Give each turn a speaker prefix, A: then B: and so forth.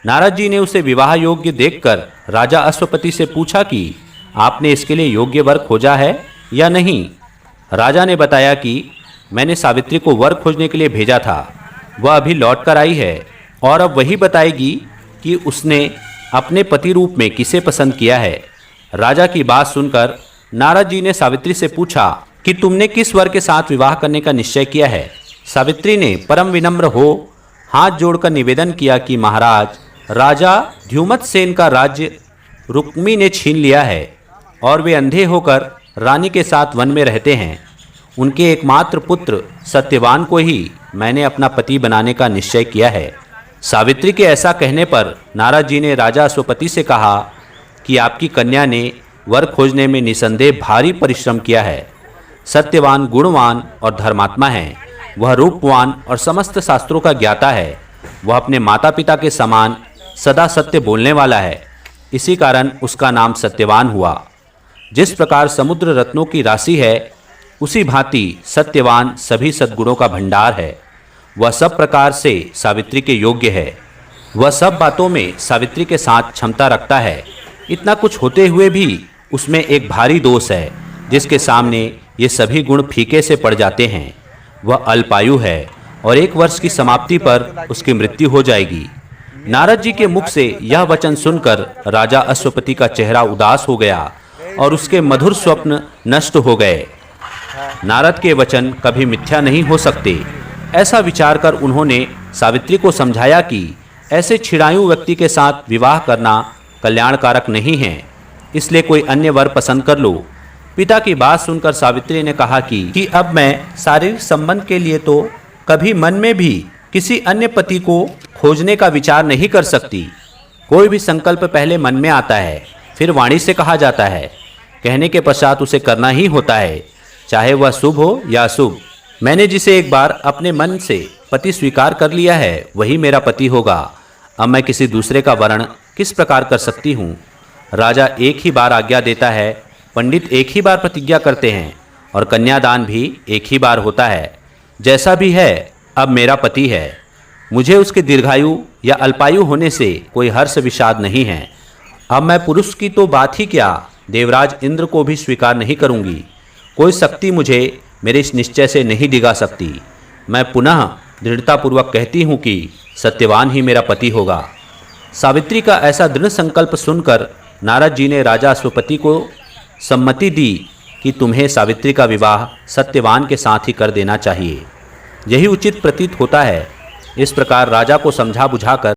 A: नारद जी ने उसे विवाह योग्य देखकर राजा अश्वपति से पूछा कि आपने इसके लिए योग्य वर खोजा है या नहीं। राजा ने बताया कि मैंने सावित्री को वर खोजने के लिए भेजा था, वह अभी लौट कर आई है और अब वही बताएगी कि उसने अपने पति रूप में किसे पसंद किया है। राजा की बात सुनकर नारद जी ने सावित्री से पूछा कि तुमने किस वर के साथ विवाह करने का निश्चय किया है। सावित्री ने परम विनम्र हो हाथ जोड़कर निवेदन किया कि महाराज, राजा ध्युमतसेन का राज्य रुक्मी ने छीन लिया है और वे अंधे होकर रानी के साथ वन में रहते हैं। उनके एकमात्र पुत्र सत्यवान को ही मैंने अपना पति बनाने का निश्चय किया है। सावित्री के ऐसा कहने पर नारद जी ने राजा अश्वपति से कहा कि आपकी कन्या ने वर खोजने में निसंदेह भारी परिश्रम किया है। सत्यवान गुणवान और धर्मात्मा है। वह रूपवान और समस्त शास्त्रों का ज्ञाता है। वह अपने माता पिता के समान सदा सत्य बोलने वाला है। इसी कारण उसका नाम सत्यवान हुआ। जिस प्रकार समुद्र रत्नों की राशि है, उसी भांति सत्यवान सभी सद्गुणों का भंडार है। वह सब प्रकार से सावित्री के योग्य है। वह सब बातों में सावित्री के साथ क्षमता रखता है। इतना कुछ होते हुए भी उसमें एक भारी दोष है, जिसके सामने ये सभी गुण फीके से पड़ जाते हैं। वह अल्पायु है और 1 वर्ष की समाप्ति पर उसकी मृत्यु हो जाएगी। नारद जी के मुख से यह वचन सुनकर राजा अश्वपति का चेहरा उदास हो गया और उसके मधुर स्वप्न नष्ट हो गए। नारद के वचन कभी मिथ्या नहीं हो सकते, ऐसा विचार कर उन्होंने सावित्री को समझाया कि ऐसे छिड़ायु व्यक्ति के साथ विवाह करना कल्याणकारक नहीं है, इसलिए कोई अन्य वर पसंद कर लो। पिता की बात सुनकर सावित्री ने कहा कि अब मैं शारीरिक संबंध के लिए तो कभी मन में भी किसी अन्य पति को खोजने का विचार नहीं कर सकती। कोई भी संकल्प पहले मन में आता है, फिर वाणी से कहा जाता है, कहने के पश्चात उसे करना ही होता है, चाहे वह शुभ हो या अशुभ। मैंने जिसे एक बार अपने मन से पति स्वीकार कर लिया है, वही मेरा पति होगा। अब मैं किसी दूसरे का वर्ण किस प्रकार कर सकती हूँ। राजा एक ही बार आज्ञा देता है, पंडित एक ही बार प्रतिज्ञा करते हैं और कन्यादान भी एक ही बार होता है। जैसा भी है, अब मेरा पति है। मुझे उसके दीर्घायु या अल्पायु होने से कोई हर्ष विषाद नहीं है। अब मैं पुरुष की तो बात ही क्या, देवराज इंद्र को भी स्वीकार नहीं करूंगी। कोई शक्ति मुझे मेरे इस निश्चय से नहीं डिगा सकती। मैं पुनः दृढ़तापूर्वक कहती हूँ कि सत्यवान ही मेरा पति होगा। सावित्री का ऐसा दृढ़ संकल्प सुनकर नारद जी ने राजा अश्वपति को सम्मति दी कि तुम्हें सावित्री का विवाह सत्यवान के साथ ही कर देना चाहिए। यही उचित प्रतीत होता है। इस प्रकार राजा को समझा बुझाकर